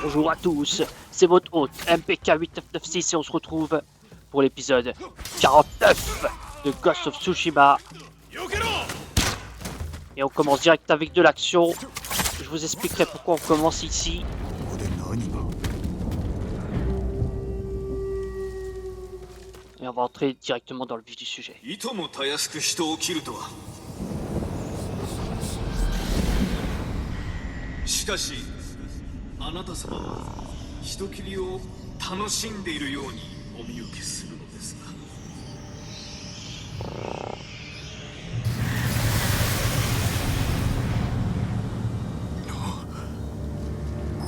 Bonjour à tous, c'est votre hôte MPK8996 et on se retrouve pour l'épisode 49 de Ghost of Tsushima. Et on commence direct avec de l'action. Je vous expliquerai pourquoi on commence ici. Et on va entrer directement dans le vif du sujet. しかしあなた様は人斬りを楽しんでいるようにお見受けするのですが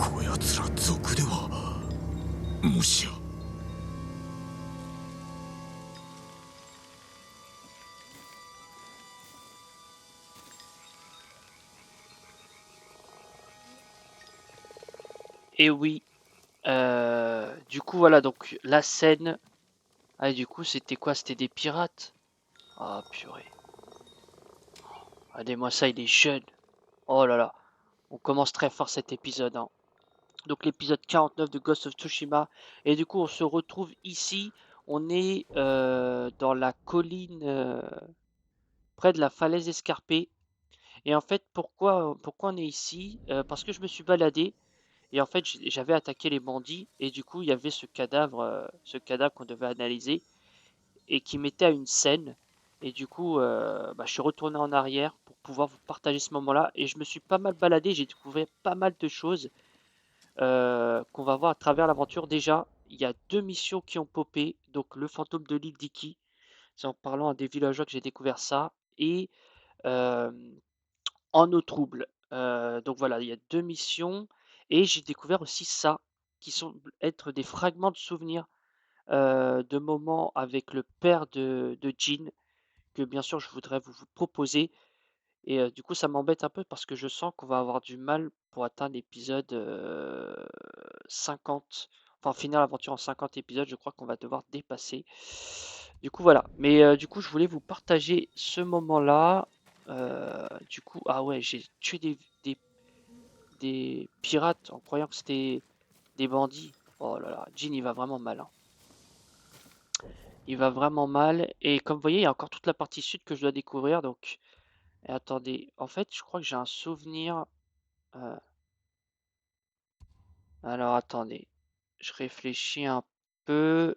こやつら族ではもしやEt oui, du coup voilà donc la scène. Ah du coup c'était quoi? C'était des pirates? Ah purée. Regardez-moi ça, il est jeune. Oh là là. On commence très fort cet épisode, hein. Donc l'épisode 49 de Ghost of Tsushima. Et du coup on se retrouve ici. On est dans la colline près de la falaise escarpée. Et en fait pourquoi on est ici? Parce que je me suis baladé. Et en fait j'avais attaqué les bandits. Et du coup il y avait ce cadavre qu'on devait analyser. Et qui mettait à une scène. Et du coup je suis retourné en arrière pour pouvoir vous partager ce moment-là. Et je me suis pas mal baladé. J'ai découvert pas mal de choses. Qu'on va voir à travers l'aventure. Déjà, il y a 2 missions qui ont popé, donc le fantôme de l'île d'Iki, c'est en parlant à des villageois que j'ai découvert ça et hem, En eau trouble. Donc voilà, il y a 2 missions et j'ai découvert aussi ça, qui semblent être des fragments de souvenirs, de moments avec le père de Jin, que bien sûr je voudrais vous proposer. Et du coup, ça m'embête un peu parce que je sens qu'on va avoir du mal pour atteindre l'épisode, 50. Enfin finir l'aventure en 50 épisodes, je crois qu'on va devoir dépasser. Du coup, voilà. Mais du coup, je voulais vous partager ce moment-là. Du coup ah ouais, j'ai tué des pirates en croyant que c'était des bandits. Oh là là, Jin, il va vraiment mal, hein. Il va vraiment mal et comme vous voyez, il y a encore toute la partie sud que je dois découvrir donc et attendez, en fait, je crois que j'ai un souvenir. Heu, alors attendez, je réfléchis un peu.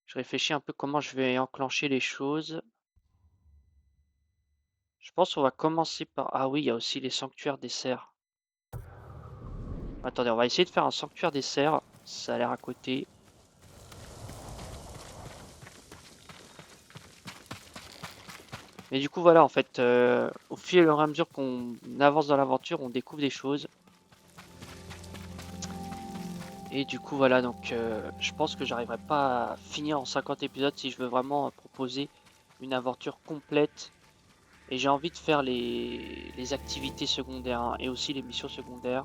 Je réfléchis un peu comment je vais enclencher les choses. Je pense qu'on va commencer par ah oui, il y a aussi les sanctuaires des cerfs. Attendez, on va essayer de faire un sanctuaire des cerfs, ça a l'air à côté. Mais du coup, voilà, en fait, au fur et à mesure qu'on avance dans l'aventure, on découvre des choses. Et du coup, voilà, donc je pense que j'arriverai pas à finir en 50 épisodes si je veux vraiment proposer une aventure complète. Et j'ai envie de faire les activités secondaires hein, et aussi les missions secondaires.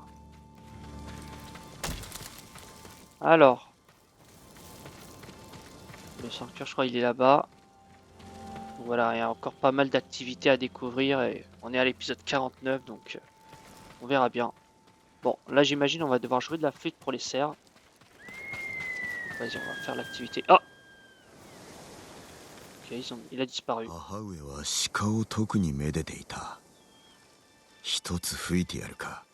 Alors, le sanctuaire, je crois, il est là-bas. Voilà, il y a encore pas mal d'activités à découvrir et on est à l'épisode 49, donc on verra bien. Bon, là, j'imagine on va devoir jouer de la flûte pour les cerfs. Vas-y, on va faire l'activité. Ah! Ok, il a disparu. 母上は鹿を特にめでていた。一つ吹いてやるか。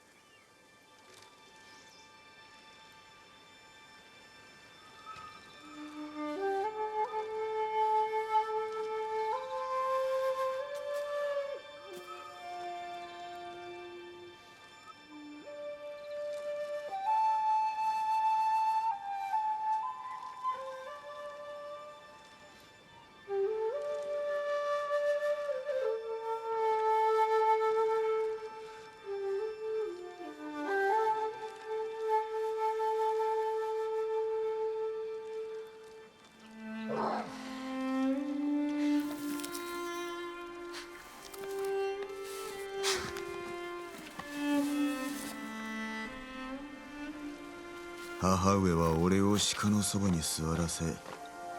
母上は俺を鹿のそばに座らせ、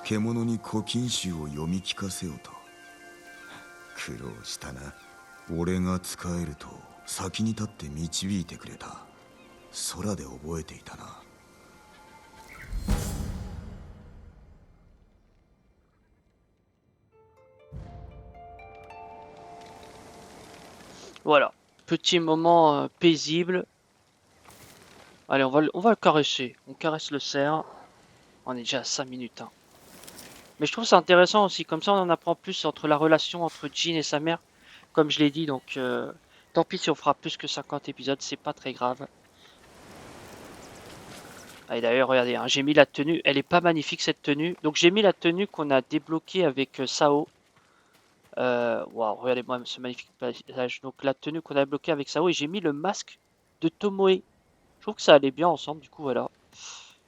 獣に古今集を読み聞かせようと。苦労したな。俺が使えると先に立って導いてくれた。空で覚えていたな。Voilà. Petit moment paisible. Allez, on va le caresser. On caresse le cerf. On est déjà à 5 minutes. Hein. Mais je trouve ça intéressant aussi. Comme ça, on en apprend plus entre la relation entre Jean et sa mère. Comme je l'ai dit, donc tant pis si on fera plus que 50 épisodes. C'est pas très grave. Ah, et d'ailleurs, regardez, hein, j'ai mis la tenue. Elle est pas magnifique cette tenue. Donc j'ai mis la tenue qu'on a débloquée avec Sao. Waouh, regardez-moi ce magnifique paysage. Donc la tenue qu'on a débloquée avec Sao. Et j'ai mis le masque de Tomoe. Je trouve que ça allait bien ensemble. Du coup, voilà.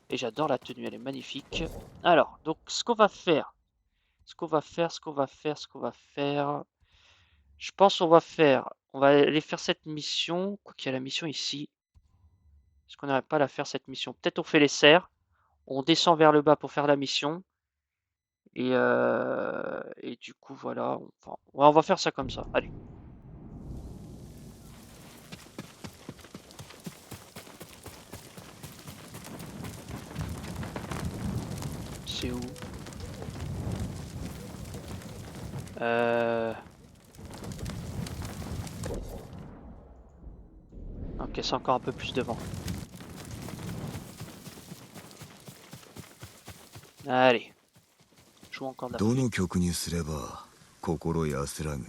Et j'adore la tenue. Elle est magnifique. Alors, donc ce qu'on va faire. Ce qu'on va faire. Je pense qu'on va faire. On va aller faire cette mission. Quoi qu'il y a la mission ici. Est-ce qu'on n'arrive pas à la faire cette mission? Peut-être on fait les serres. On descend vers le bas pour faire la mission. Et du coup, voilà. Enfin, ouais, on va faire ça comme ça. Allez. C'est où? Ok, c'est encore un peu plus devant. Allez. Joue encore de la ど pluie. の曲にすれば心安らぐ。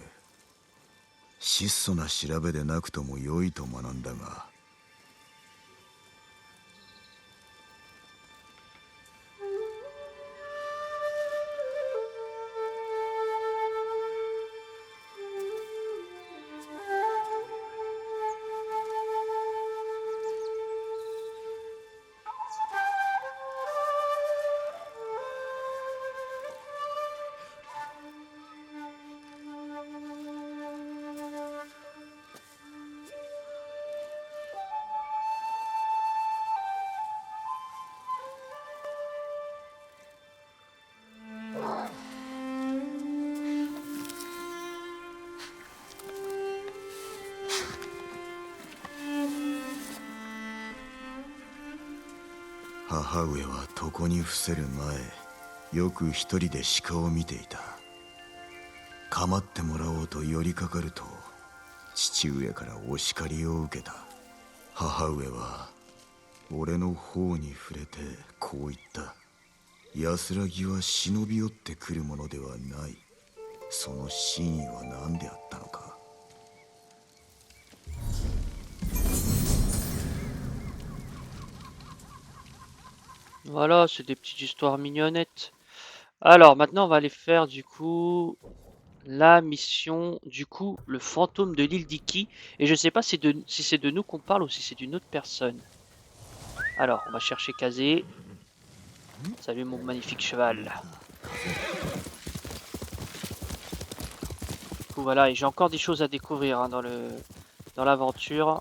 質素な調べでなくとも良いと学んだが。母上は床に伏せる前、よく一人で鹿を見ていた。構ってもらおうと寄りかかると、父上からお叱りを受けた。母上は俺の方に触れてこう言った。安らぎは忍び寄ってくるものではない。その真意は何であったのか。Voilà, c'est des petites histoires mignonnettes. Alors, maintenant, on va aller faire, du coup, la mission, du coup, le fantôme de l'île d'Iki. Et je sais pas si c'est de nous qu'on parle ou si c'est d'une autre personne. Alors, on va chercher Kazé. Salut mon magnifique cheval. Du coup, voilà, et j'ai encore des choses à découvrir hein, dans l'aventure.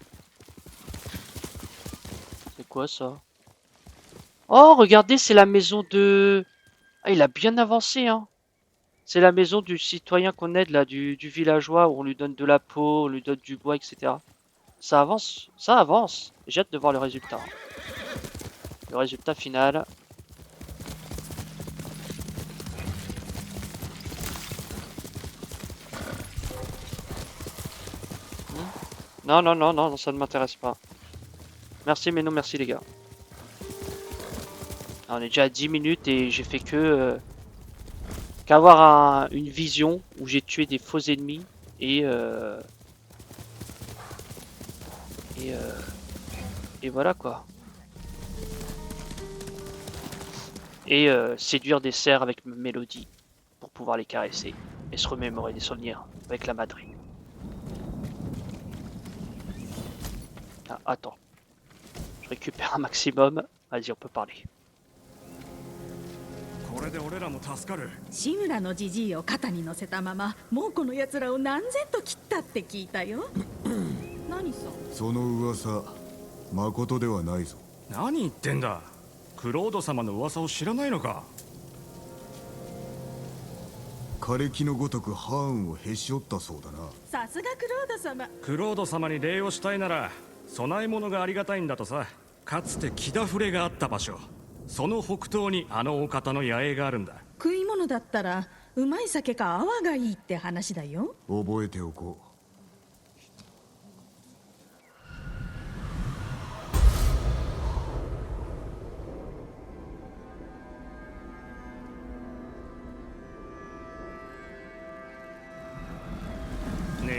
C'est quoi ça? Oh, regardez, c'est la maison de... Ah, il a bien avancé, hein. C'est la maison du citoyen qu'on aide, là, du villageois, où on lui donne de la peau, on lui donne du bois, etc. Ça avance, ça avance. J'ai hâte de voir le résultat. Le résultat final. Non, non, non, non, ça ne m'intéresse pas. Merci, mais non, merci les gars. Alors, on est déjà à 10 minutes et j'ai fait que... qu'avoir une vision où j'ai tué des faux ennemis et... et, euh, et voilà quoi. Et séduire des cerfs avec ma mélodie pour pouvoir les caresser et se remémorer des souvenirs avec la madrine. Ah, attends. Je récupère un maximum. Vas-y, on peut parler. これで俺らも助かる。志村のじじいを肩に乗せたまま猛虎のやつらを何千と切ったって聞いたよ。何さ。その噂、まことではないぞ。何言ってんだ。クロード様の噂を知らないのか。枯れ木のごとく範囲をへし折ったそうだな。さすがクロード様。クロード様に礼をしたいなら供え物がありがたいんだとさ。かつて木田触れがあった場所、その北東にあのお方の野営があるんだ。食い物だったらうまい酒か泡がいいって話だよ。覚えておこう。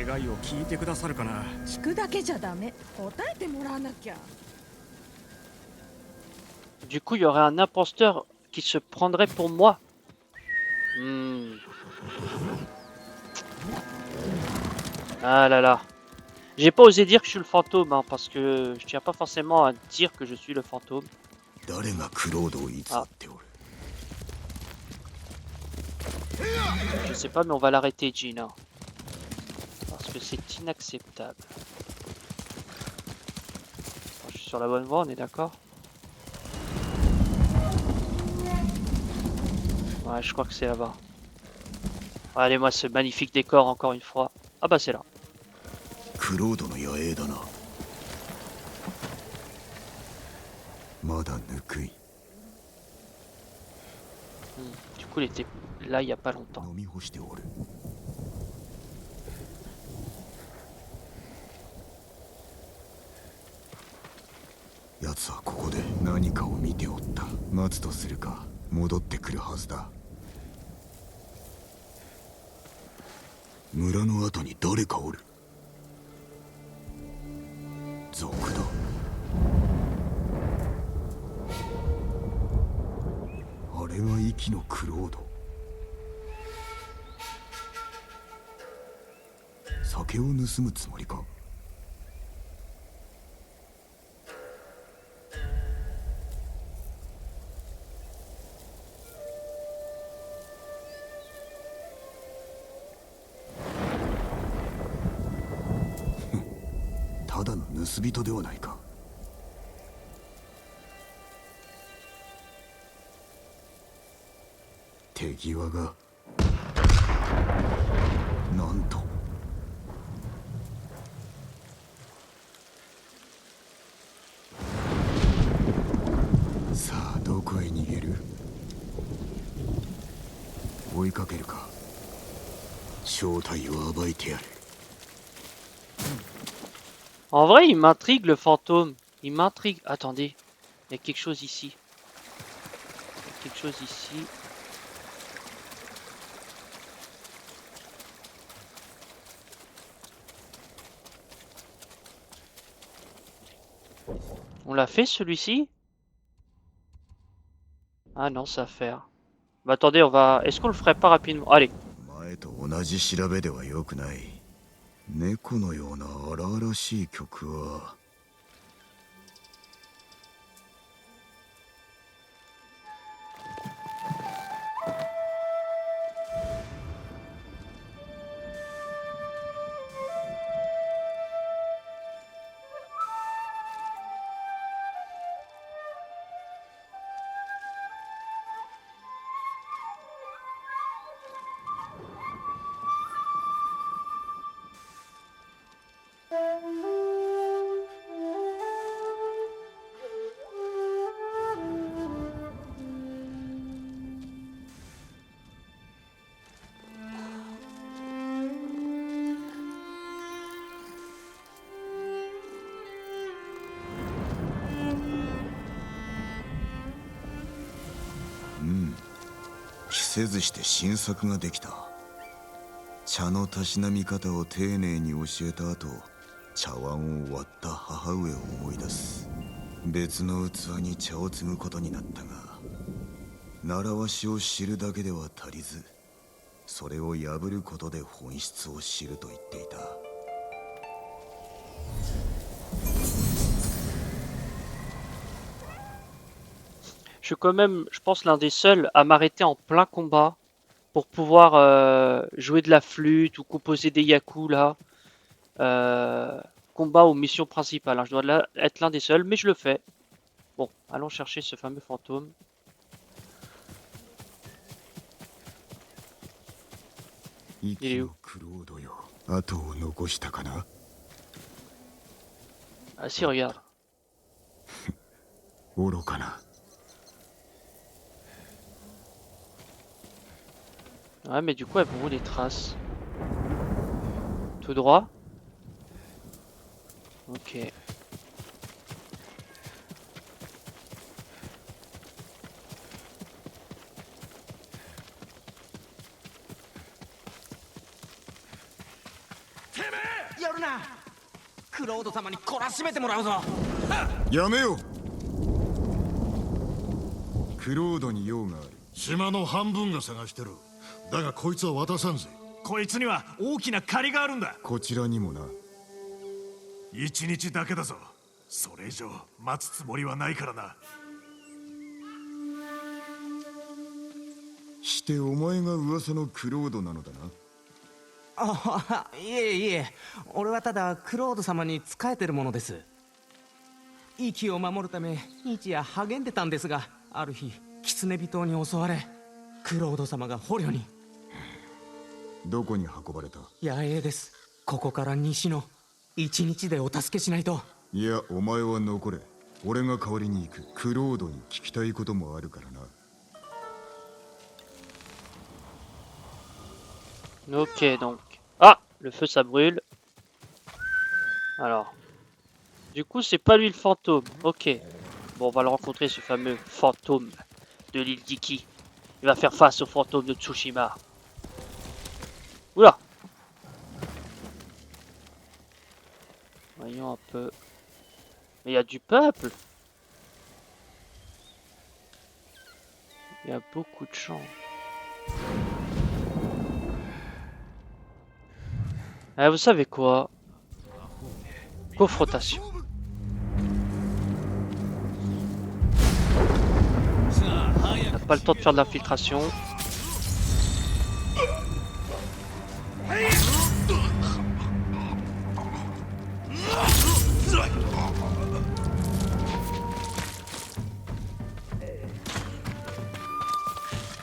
願いを聞いてくださるかな。聞くだけじゃダメ、答えてもらわなきゃ。Du coup, il y aurait un imposteur qui se prendrait pour moi. Hmm. Ah là là. J'ai pas osé dire que je suis le fantôme, hein, parce que je tiens pas forcément à dire que je suis le fantôme. 誰がクロードを偽っておる。Je sais pas, mais on va l'arrêter, Gina. Parce que c'est inacceptable. Je suis sur la bonne voie, on est d'accord? Ouais, je crois que c'est là-bas. Allez, moi, ce magnifique décor, encore une fois. Ah bah, c'est là. クロードの野営だな。まだぬくい。Du coup, il était là il y a pas longtemps. 飲み干しておる。奴はここで何かを見ておった。待つとするか、戻ってくるはずだ。村の後に誰かおる。賊だ。あれが息のクロード。酒を盗むつもりか。ただの盗人ではないか。手際がなんと。さあどこへ逃げる。追いかけるか。正体を暴いてやる。En vrai, il m'intrigue le fantôme. Il m'intrigue. Attendez, il y a quelque chose ici. Il y a quelque chose ici. On l'a fait celui-ci? Ah non, ça à faire. Bah attendez, on va. Est-ce qu'on le ferait pas rapidement? Allez. 前と同じ調べではよくない。猫のような荒々しい曲は。着せずして新作ができた。茶のたしなみ方を丁寧に教えた後、茶碗を割った母上を思い出す。別の器に茶を継ぐことになったが、習わしを知るだけでは足りず、それを破ることで本質を知ると言っていた。Je suis quand même, je pense, l'un des seuls à m'arrêter en plein combat pour pouvoir jouer de la flûte ou composer des yakus là. Combat ou mission principale, hein. Je dois être l'un des seuls, mais je le fais. Bon, allons chercher ce fameux fantôme. Il est où? Ah si, regarde. 愚かな。 Ouais, mais du coup, elles vont où les traces? Tout droit? Ok.やめよ。クロードに用がある。島の半分が探してる。だがこいつは渡さんぜ。こいつには大きな借りがあるんだ。こちらにもな。一日だけだぞ。それ以上待つつもりはないからな。してお前が噂のクロードなのだな。あ、いえいえ、俺はただクロード様に仕えてるものです。息を守るため日夜励んでたんですが、ある日キツネ人に襲われ、クロード様が捕虜に。どこに運ばれた？野営です。ここから西の一日でお助けしないと。いや、お前は残れ。俺が代わりに行く。クロードに聞きたいこともあるからな。 Ok, donc. Ah, le feu ça brûle. Alors. Du coup, c'est pas lui le fantôme. Ok. Bon, on va le rencontrer, ce fameux fantôme de l'île d'Iki. Il va faire face au fantôme de Tsushima. Oula! Voyons un peu. Mais il y a du peuple! Il y a beaucoup de gens. Ah, vous savez quoi? Confrontation. On n'a pas le temps de faire de l'infiltration.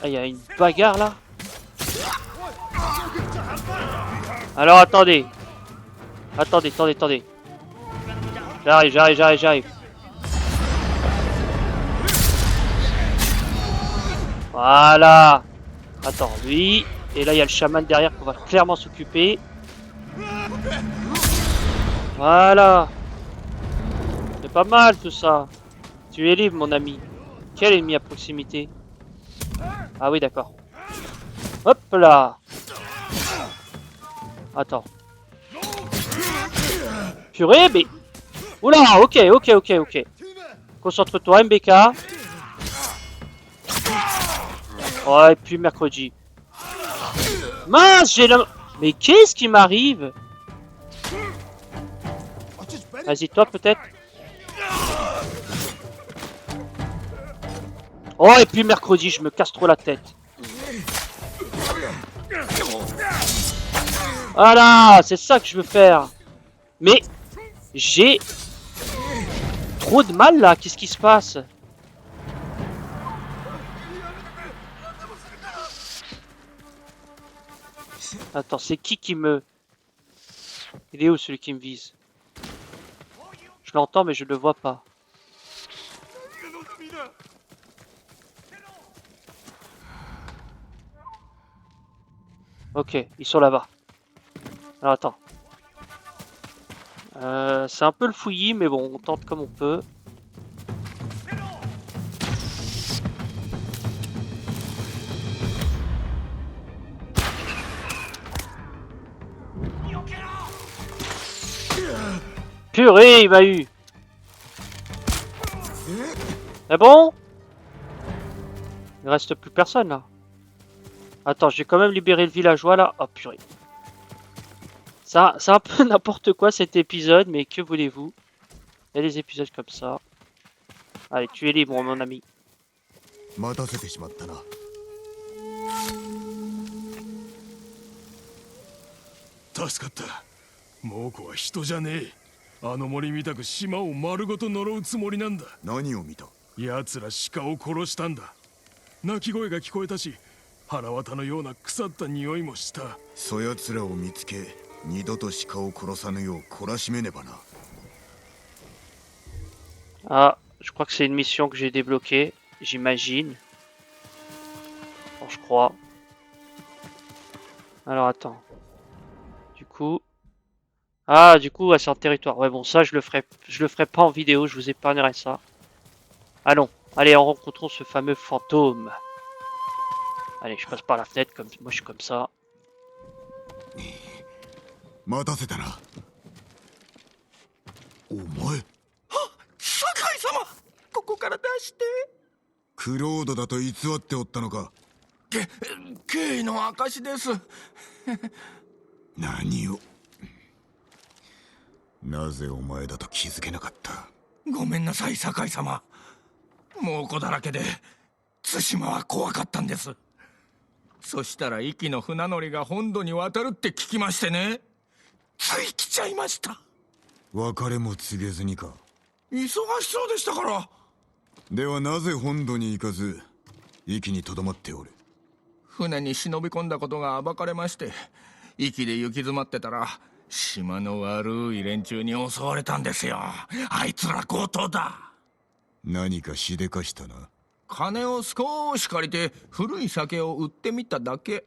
Ah, il y a une bagarre là. Alors attendez. Attendez. J'arrive. Voilà. Attends, lui. Et là, il y a le chaman derrière qu'on va clairement s'occuper. Voilà. C'est pas mal tout ça. Tu es libre, mon ami. Quel ennemi à proximité? Ah oui, d'accord. Hop là. Attends. Purée, mais... Oula, ok. Concentre-toi, MBK. Oh, et puis mercredi. Mince, j'ai la... Mais qu'est-ce qui m'arrive? Vas-y, toi peut-être. Oh, et puis mercredi, je me casse trop la tête. Voilà, c'est ça que je veux faire. Mais j'ai trop de mal là, qu'est-ce qui se passe? Attends, c'est qui me... Il est où celui qui me vise? Je l'entends mais je le vois pas. Ok, ils sont là-bas. Alors attends. C'est un peu le fouillis, mais bon, on tente comme on peut. Purée, il m'a eu. C'est bon? Il reste plus personne là. Attends, j'ai quand même libéré le villageois là. Oh purée. Ça, c'est un peu n'importe quoi cet épisode, mais que voulez-vous? Il y a des épisodes comme ça. Allez, tu es libre, mon ami. 待たせてしまったな。助かった。猛虎は人じゃねえ。あの森みたく島を丸ごと呪うつもりなんだ。何を見た？奴ら鹿を殺したんだ。鳴き声が聞こえたし、腹渡のような腐った匂いもした。そやつらを見つけ、二度と鹿を殺さぬよう懲らしめねばな。Ah, je crois que c'est une mission que j'ai débloquée, j'imagine. Bon, je crois. Alors attends. Du coup... Ah, du coup, ouais, c'est en territoire. Ouais, bon, ça, je le ferai pas en vidéo, je vous épargnerai ça. Allons, allez, rencontrons ce fameux fantôme. Allez, je passe par la fenêtre, comme moi je suis comme ça. 待たせたな。お前酒井様、ここから出して。クロードだと偽っておったのか。経緯の証です。何を。なぜお前だと気づけなかった。ごめんなさい、酒井様。猛虎だらけで対馬は怖かったんです。そしたら壱岐の船乗りが本土に渡るって聞きましてね、つい来ちゃいました。別れも告げずにか。忙しそうでしたから。ではなぜ本土に行かず壱岐にとどまっておる。船に忍び込んだことが暴かれまして、壱岐で行き詰まってたら島の悪い連中に襲われたんですよ。あいつら強盗だ。何かしでかしたな。金を少し借りて古い酒を売ってみただけ。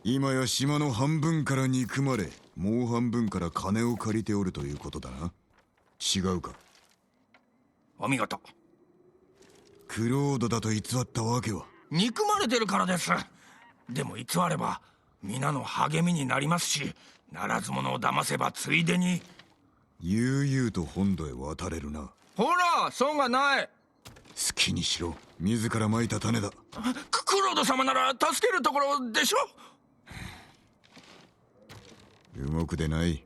今や島の半分から憎まれ、もう半分から金を借りておるということだな。違うか。お見事。クロードだと偽ったわけは。憎まれてるからです。でも偽れば皆の励みになりますし、ならず者を騙せばついでに。悠々と本土へ渡れるな。ほら、損がない。好きにしろ。自らまいた種だ。クロード様なら助けるところでしょ。動くでない。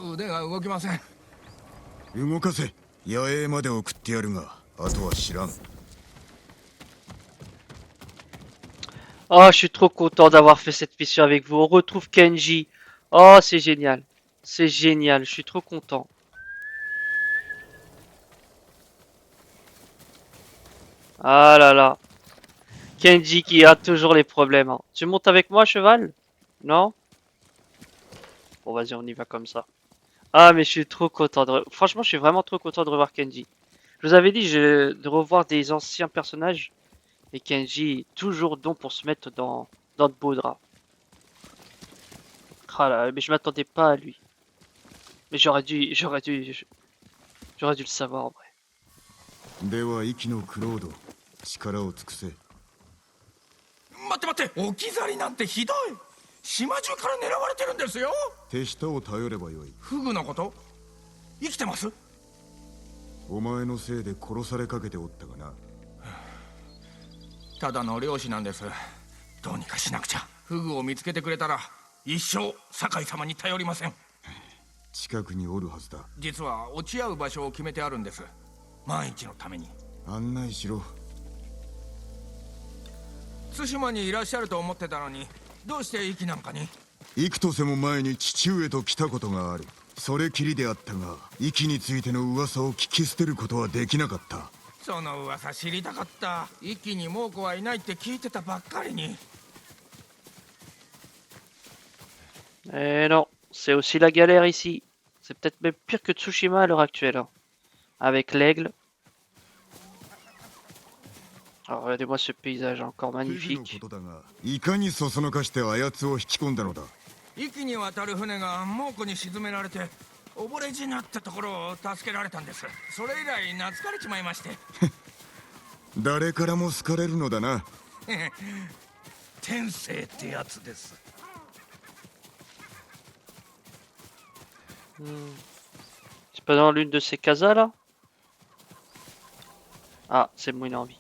腕が動きません。動かせ。野営まで送ってやるが、あとは知らん。Oh, je suis trop content d'avoir fait cette mission avec vous. On retrouve Kenji. Oh, c'est génial. C'est génial, je suis trop content. Ah là là. Kenji qui a toujours les problèmes. Hein. Tu montes avec moi, cheval? Non? Bon, vas-y, on y va comme ça. Ah, mais je suis trop content de... Franchement, je suis vraiment trop content de revoir Kenji. Je vous avais dit de revoir des anciens personnages. Et Kenji est toujours don pour se mettre dans de beaux draps. Ah là, mais je m'attendais pas à lui. Mais j'aurais dû le savoir en vrai. では息のクロード、力を尽くせ。待って待って、置き去りなんてひどい。島中から狙われてるんですよ。手下を頼ればよい。フグのこと？生きてます？お前のせいで殺されかけておったがな。ただの漁師なんです。どうにかしなくちゃ。フグを見つけてくれたら一生酒井様に頼りません。近くにおるはずだ。実は落ち合う場所を決めてあるんです。万一のために。案内しろ。対馬にいらっしゃると思ってたのに、どうして壱岐なんかに？幾年も前に父上と来たことがある。それきりであったが、壱岐についての噂を聞き捨てることはできなかった。その噂知りたかった。壱岐に猛虎はいないって聞いてたばっかりに。Eh non, c'est aussi la galère ici. C'est peut-être même pire que Tsushima à l'heure actuelle. Hein. Avec l'aigle. Alors regardez-moi ce paysage encore magnifique. いかにそそのかしてあやつを引き込んだのだ。壱岐に渡る船が猛虎に沈められて溺れ死になったところを助けられたんです。それ以来懐かれちまいまして。誰からも好かれるのだな。天性ってやつです。C'est pas dans l'une de ces casas là? Ah, c'est le moyen envie.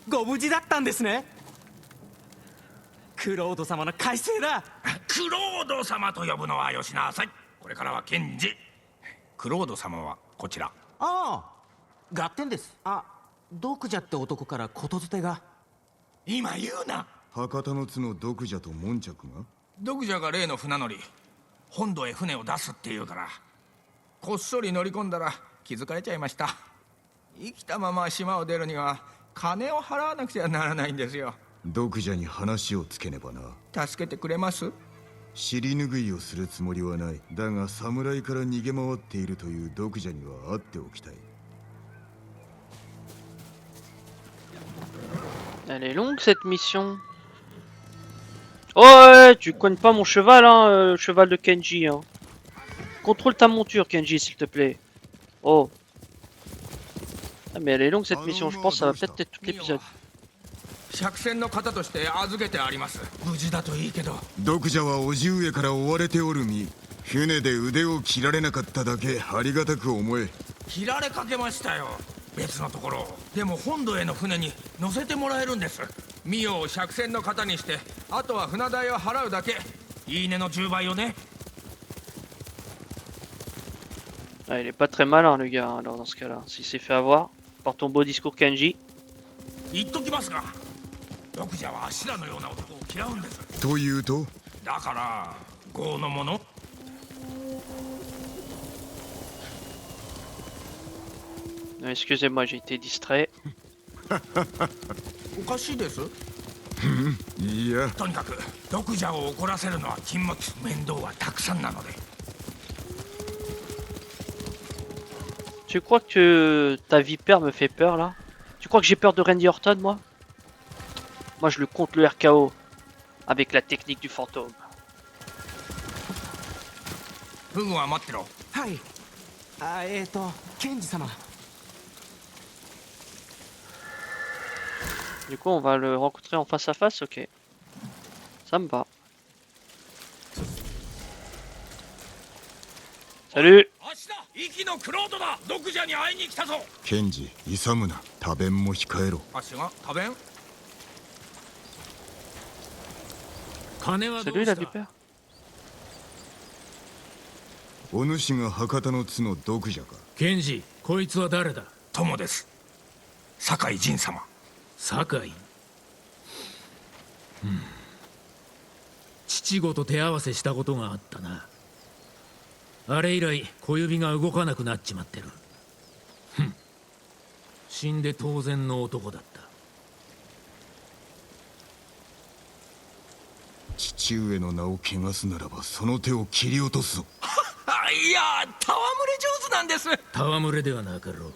ご無事だったんですね。クロード様の快晴だ。クロード様と呼ぶのはよしなさい。これからは検事。クロード様はこちら。ああ、合点です。あ、毒者って男からことづてが。今言うな。博多の津の毒者と悶着が。毒者が例の船乗り、本土へ船を出すっていうから、こっそり乗り込んだら気づかれちゃいました。生きたまま島を出るには金を払わなくちゃならないんですよ。毒者に話をつけねばな。助けてくれます？尻拭いをするつもりはない。だが侍から逃げ回っているという毒者には会っておきたい。 Elle est longue cette mission. Oh ouais, tu cognes pas mon cheval, hein, le cheval de Kenji. Hein. Contrôle ta monture, Kenji, s'il te plaît. Oh. Ah, mais elle est longue cette mission, je pense que ça va peut-être être tout l'épisode. 借船の方として預けてあります。無事だといいけど。毒者は叔父上から追われておる身。船で腕を切られなかっただけありがたく思え。切られかけましたよ。別のところ。でも本土への船に乗せてもらえるんです。ミオを借船の方にして、あとは船代を払うだけ。いいねの10倍よね。 Ah, il est pas très malin le gars, hein, alors dans ce cas-là. S'il s'est fait avoir par ton beau discours Kenji. 言っときますが、毒者はシラのような男を嫌うんです。というと、だから業の者。 Excusez-moi, j'ai été distrait. おかしいです。いや、とにかく毒者を怒らせるのは禁物。面倒はたくさんなので。 Tu crois que ta vipère me fait peur là? Tu crois que j'ai peur de Randy Orton moi? Moi je le compte le RKO avec la technique du fantôme. フグは待ってろ。はい。ケンジ様。 Du coup on va le rencontrer en face à face, ok. Ça me va. Salut! 明日、息のクロードだ。毒者に会いに来たぞ。ケンジ、勇むな。多弁も控えろ。足が食べん。金はど C'est lui うし la た？ vipère? お主が博多の津の毒者か。ケンジ、こいつは誰だ？友です。酒井仁様。酒井。父子と手合わせしたことがあったな。あれ以来小指が動かなくなっちまってる。死んで当然の男だった。父上の名を汚すならばその手を切り落とすぞ。いや、戯れ上手なんです。戯れではなかろう。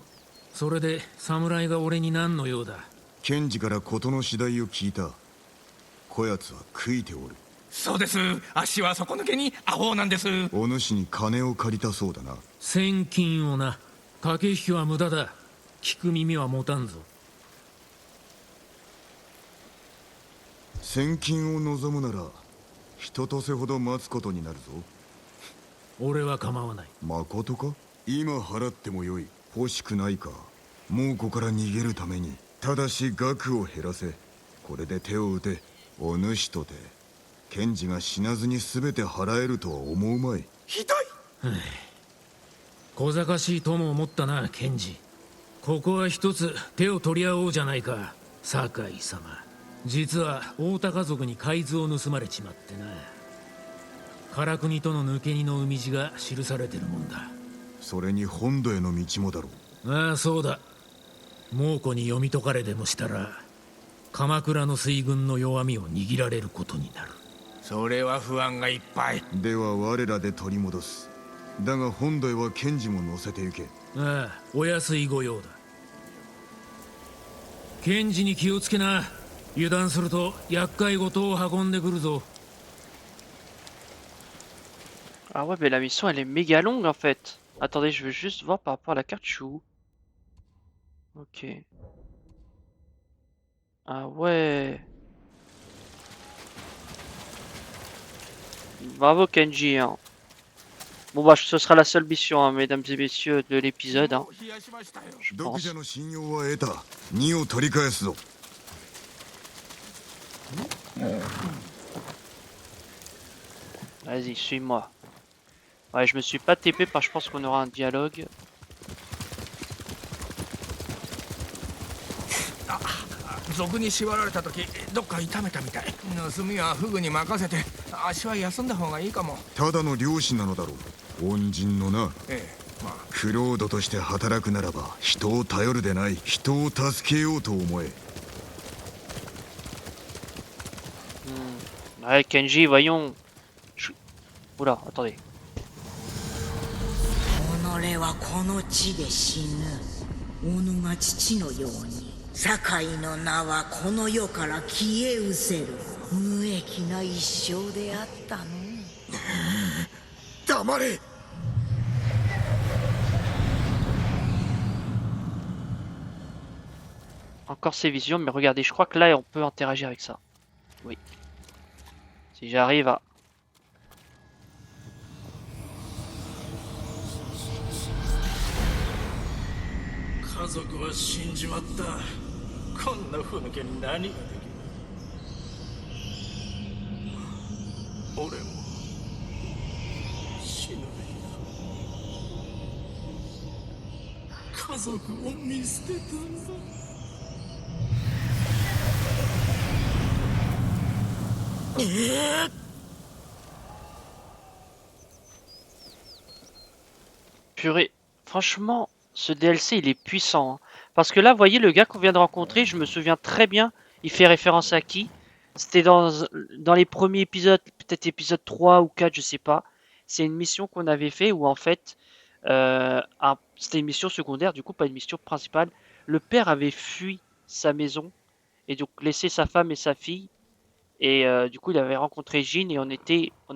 それで侍が俺に何の用だ？ケンジから事の次第を聞いた。こやつは悔いておる。そうです。足は底抜けにアホなんです。お主に金を借りたそうだな。千金をな。駆け引きは無駄だ。聞く耳は持たんぞ。千金を望むなら一とせほど待つことになるぞ。俺は構わない。まことか？今払ってもよい。欲しくないか？猛虎から逃げるためにただし額を減らせ。これで手を打て。お主とてケンジが死なずに全て払えるとは思うまい。ひどい。小賢しいとも思ったな、ケンジ。ここは一つ手を取り合おうじゃないか、酒井様。実は大高族に海図を盗まれちまってな。唐国との抜け荷の海地が記されてるもんだ。それに本土への道もだろう。ああ、そうだ。猛虎に読み解かれでもしたら鎌倉の水軍の弱みを握られることになる。それは不安がいっぱい。では我らで取り戻す。だが本土へはケンジも乗せて行け。ああ、お安い御用だ。ケンジに気をつけな。油断すると厄介事を運んでくるぞ。 Ah ouais, mais la mission elle est méga longue en fait. Attendez, je veux juste voir par rapport à la carte, je suis où? Ok. Ah ouais. Bravo Kenji. Hein. Bon bah ce sera la seule mission, hein, mesdames et messieurs, de l'épisode. Hein, je 毒 pense. 者の信用は得た。2を取り返すぞ。 Vas-y, suis-moi. Ouais, je me suis pas TP parce que je pense qu'on aura un dialogue. 賊に縛られた時どっか痛めたみたい。盗みはフグに任せて足は休んだ方がいいかも。ただの漁師なのだろう。恩人のな。ええ、まあクロードとして働くならば人を頼るでない。人を助けようと思え。 Ouais, Kenji, voyons. Oula, attendez. 己はこの地で死ぬ。己が父のように。堺の名はこの世から消え失せる。無益な一生であったの。黙れ。 Encore ces visions, mais regardez, je crois que là on peut interagir avec ça. Oui. Si j'arrive à... 家族は死んじまった。こんなふぬけに何ができる。俺も死ぬべきだ。家族を見捨てたんだ。 Purée, franchement, ce DLC il est puissant. Hein. Parce que là, vous voyez, le gars qu'on vient de rencontrer, je me souviens très bien, il fait référence à qui? C'était dans les premiers épisodes, peut-être épisode 3 ou 4, je sais pas. C'est une mission qu'on avait fait où en fait, c'était une mission secondaire, du coup pas une mission principale. Le père avait fui sa maison et donc laissé sa femme et sa fille. Et du coup, il avait rencontré Jean et on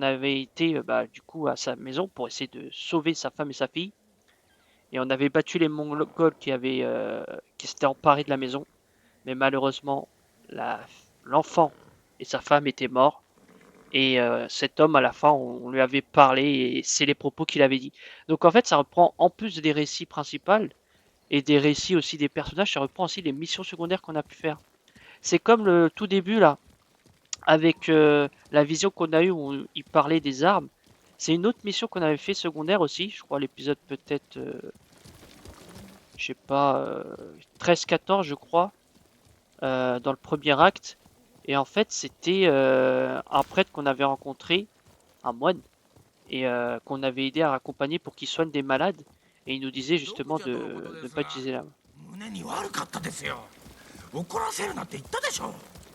avait été du coup à sa maison pour essayer de sauver sa femme et sa fille. Et on avait battu les Mongols qui s'étaient emparés de la maison. Mais malheureusement, l'enfant et sa femme étaient morts. Et cet homme, à la fin, on lui avait parlé et c'est les propos qu'il avait dit. Donc en fait, ça reprend en plus des récits principaux et des récits aussi des personnages, ça reprend aussi les missions secondaires qu'on a pu faire. C'est comme le tout début là, avec la vision qu'on a eue où il parlait des armes. C'est une autre mission qu'on avait fait secondaire aussi, je crois l'épisode peut-être, je sais pas, 13-14 je crois, dans le premier acte. Et en fait c'était un prêtre qu'on avait rencontré, un moine, et qu'on avait aidé à accompagner pour qu'il soigne des malades. Et il nous disait justement de ne pas utiliser l'arme.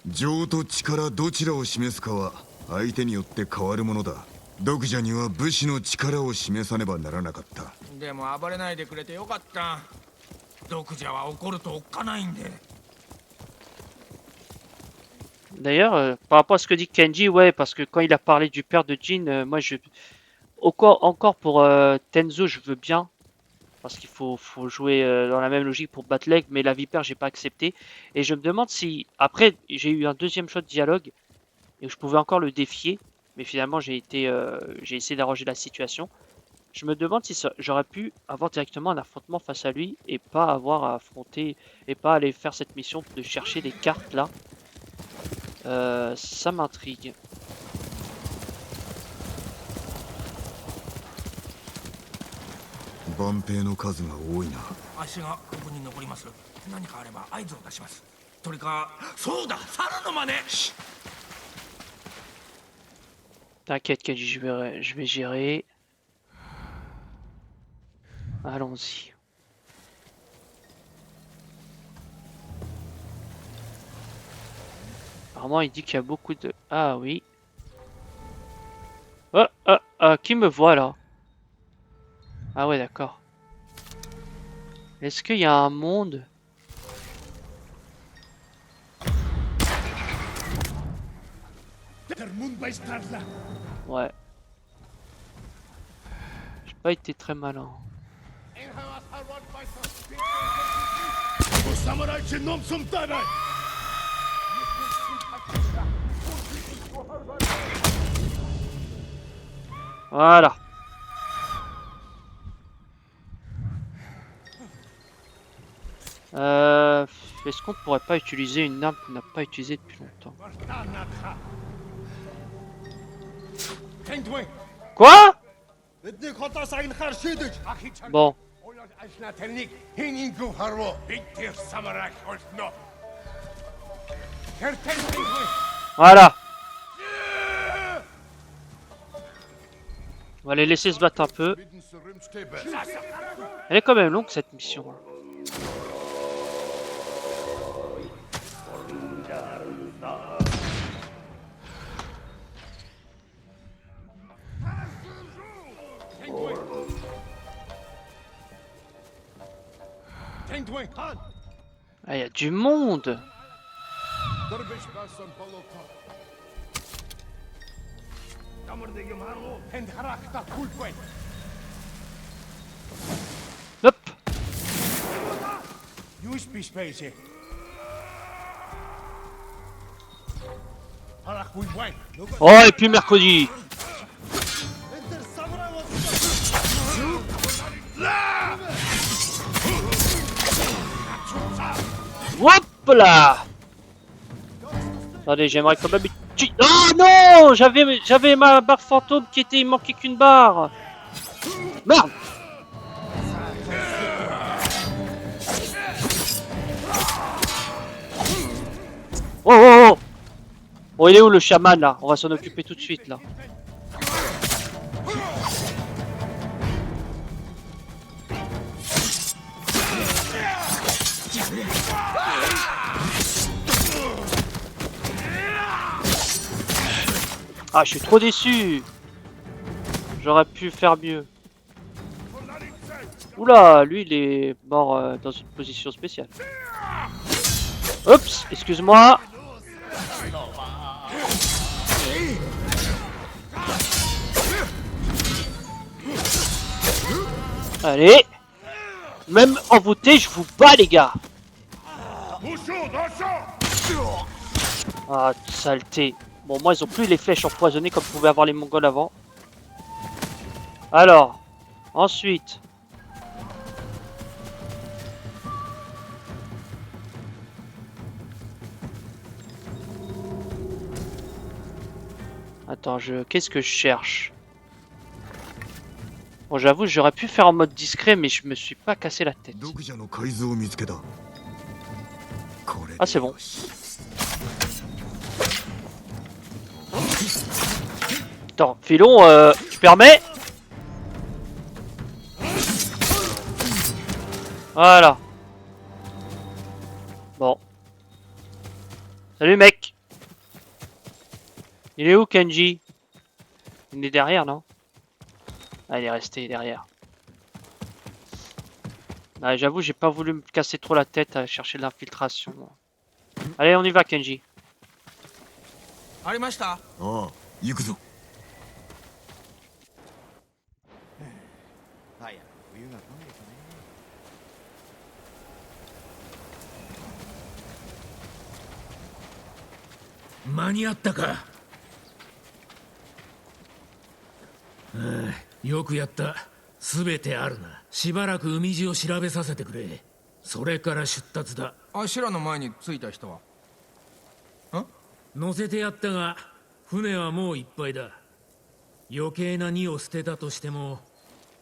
情と力どちらを示すかは相手によって変わるものだ。読者には武士の力を示さねばならなかった。でも暴れないでくれてよかった。読者は怒るとおっかないんで。 D'ailleurs, par rapport à ce que dit Kenji, ouais, parce que quand il a parlé du père de Jin, moi encore pour Tenzo, je veux bien, parce qu'il faut jouer dans la même logique pour Batleg, mais la vipère, j'ai pas accepté. Et je me demande si, après, j'ai eu un deuxième shot de dialogue, et je pouvais encore le défier, mais finalement, j'ai essayé d'arranger la situation. Je me demande si j'aurais pu avoir directement un affrontement face à lui, et pas avoir à affronter, et pas aller faire cette mission de chercher les cartes là. Ça m'intrigue. T'inquiète Kenji, je vais gérer. Allons-y. Apparemment, il dit qu'il y a beaucoup de... Ah oui. Qui me voit là? Ah ouais, d'accord. Est-ce qu'il y a un monde? Ouais. J'ai pas été très malin. Voilà. Est-ce qu'on pourrait pas utiliser une arme qu'on n'a pas utilisée depuis longtemps? Quoi? Bon. Voilà. On va les laisser se battre un peu. Elle est quand même longue cette mission. Ah, il y a du monde. Hop. Oh, et puis mercredi. Hop là. Attendez, j'aimerais quand même... Oh non, j'avais ma barre fantôme qui était... Il manquait qu'une barre. Merde. Oh oh oh. Bon, il est où le chaman là? On va s'en occuper tout de suite là. Ah, je suis trop déçu. J'aurais pu faire mieux. Oula, lui il est mort dans une position spéciale. Oups, excuse-moi. Allez. Même envoûté, je vous bats les gars. Ah, saleté. Bon, moi ils ont plus les flèches empoisonnées comme pouvaient avoir les Mongols avant. Alors, ensuite. Attends, qu'est-ce que je cherche? Bon, j'avoue, j'aurais pu faire en mode discret, mais je me suis pas cassé la tête. Ah, c'est bon. Attends, Philon, tu permets? Voilà. Bon. Salut mec. Il est où Kenji? Il est derrière, non? Ah, il est resté derrière. Ah, j'avoue, j'ai pas voulu me casser trop la tête à chercher de l'infiltration. Allez, on y va Kenji. ありました。ああ、行くぞ。早く冬が来ないとね。間に合ったか。ああ、よくやった。すべてあるな。しばらく海地を調べさせてくれ。それから出立だ。あしらの前に着いた人は乗せてやったが、船はもういっぱいだ。余計な荷を捨てたとしても、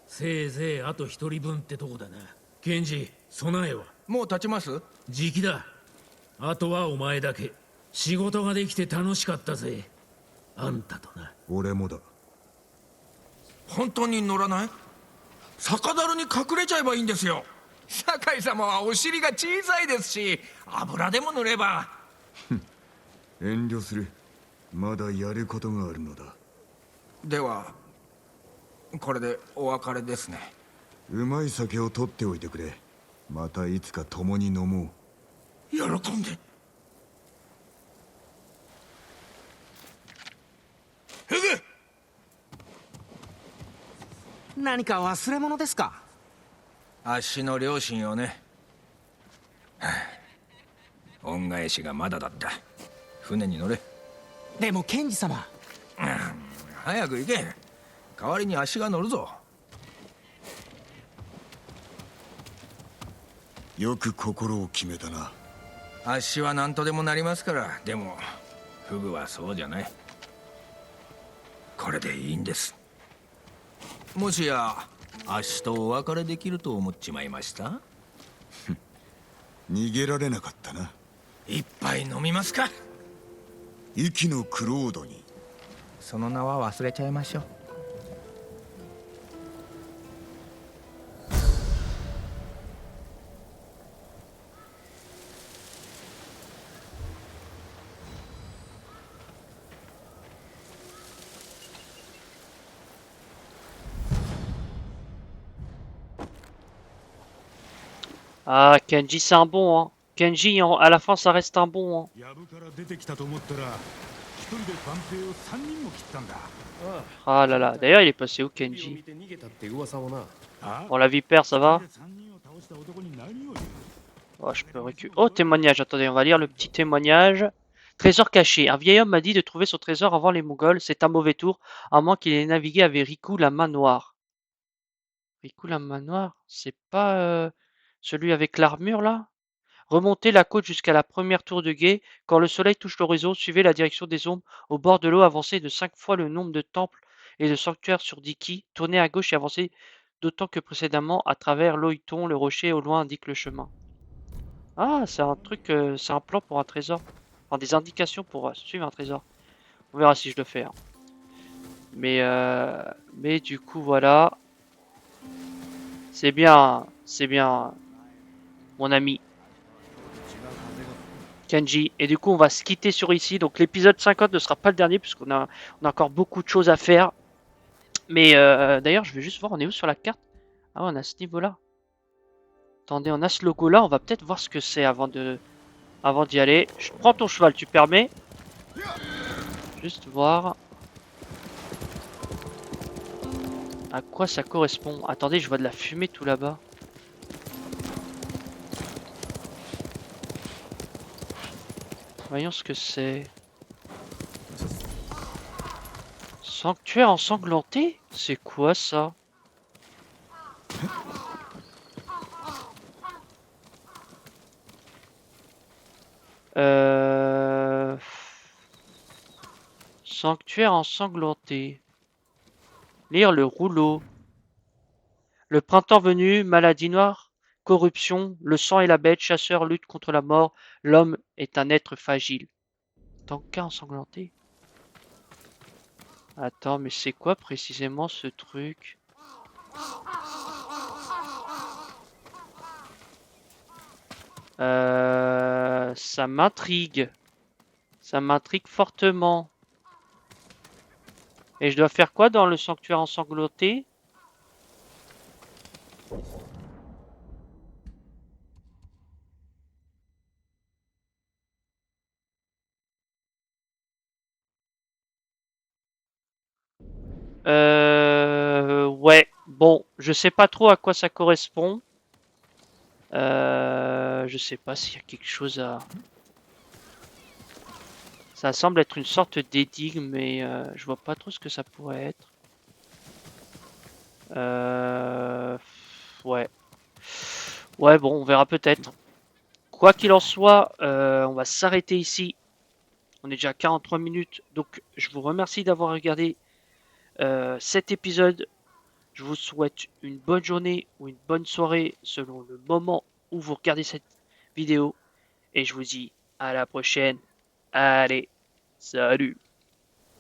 せいぜいあと一人分ってとこだな。ケンジ、備えはもう立ちます？じきだ。あとはお前だけ。仕事ができて楽しかったぜ。あんたとな。俺もだ。本当に乗らない？酒樽に隠れちゃえばいいんですよ。酒井様はお尻が小さいですし、油でも塗れば。遠慮する。まだやることがあるのだ。ではこれでお別れですね。うまい酒を取っておいてくれ。またいつか共に飲もう。喜んで。フグ、何か忘れ物ですか？あっしの両親をね。はあ、恩返しがまだだった。船に乗れ。でもケンジ様。早く行け。代わりにあっしが乗るぞ。よく心を決めたな。あっしは何とでもなりますから。でもフグはそうじゃない。これでいいんです。もしやあっしとお別れできると思っちまいました？逃げられなかったな。一杯飲みますか？息のクロードに。その名は忘れちゃいましょう。Ah, Kenji, c'est un bon, hein. Kenji, à la fin, ça reste un bon, hein. 藪から出てきたと思ったら一人で万平を3人も切ったんだ。Ah là là. D'ailleurs, il est passé où, Kenji? あ Bon, la vipère, ça va? 3人を倒した男に何を言う。 Oh, je peux reculer. Oh, témoignage. Attendez, on va lire le petit témoignage. Trésor caché. Un vieil homme m'a dit de trouver son trésor avant les Mongols. C'est un mauvais tour, à moins qu'il ait navigué avec Riku la main noire. Riku la main noire? C'est pas celui avec l'armure là? Remontez la côte jusqu'à la première tour de guet. Quand le soleil touche l'horizon, suivez la direction des ombres. Au bord de l'eau, avancez de 5 fois le nombre de temples et de sanctuaires sur Diki. Tournez à gauche et avancez d'autant que précédemment à travers l'Oiton. Le rocher au loin indique le chemin. Ah, c'est un truc, c'est un plan pour un trésor. Enfin, des indications pour suivre un trésor. On verra si je le fais, hein. Mais du coup, voilà. C'est bien, mon ami Kenji. Et du coup, on va se quitter sur ici. Donc, l'épisode 50 ne sera pas le dernier, puisqu'on a encore beaucoup de choses à faire. Mais d'ailleurs, je vais juste voir, on est où sur la carte? Ah, ouais, on a ce niveau-là. Attendez, on a ce logo-là. On va peut-être voir ce que c'est avant d'y aller. Je prends ton cheval, tu permets? Juste voir à quoi ça correspond. Attendez, je vois de la fumée tout là-bas. Voyons ce que c'est. Sanctuaire ensanglanté? C'est quoi ça? Euh... Sanctuaire ensanglanté. Lire le rouleau. Le printemps venu, maladie noire, corruption, le sang et la bête, chasseur lutte contre la mort, l'homme est un être fragile. Tanka ensanglanté? Attends, mais c'est quoi précisément ce truc? Ça m'intrigue. Ça m'intrigue fortement. Et je dois faire quoi dans le sanctuaire ensanglanté? Ouais. Bon, je sais pas trop à quoi ça correspond. Je sais pas s'il y a quelque chose à... Ça semble être une sorte d'énigme, mais je vois pas trop ce que ça pourrait être. Ouais. Ouais, bon, on verra peut-être. Quoi qu'il en soit, on va s'arrêter ici. On est déjà à 43 minutes, donc je vous remercie d'avoir regardé cet épisode. Je vous souhaite une bonne journée ou une bonne soirée selon le moment où vous regardez cette vidéo. Et je vous dis à la prochaine. Allez, salut!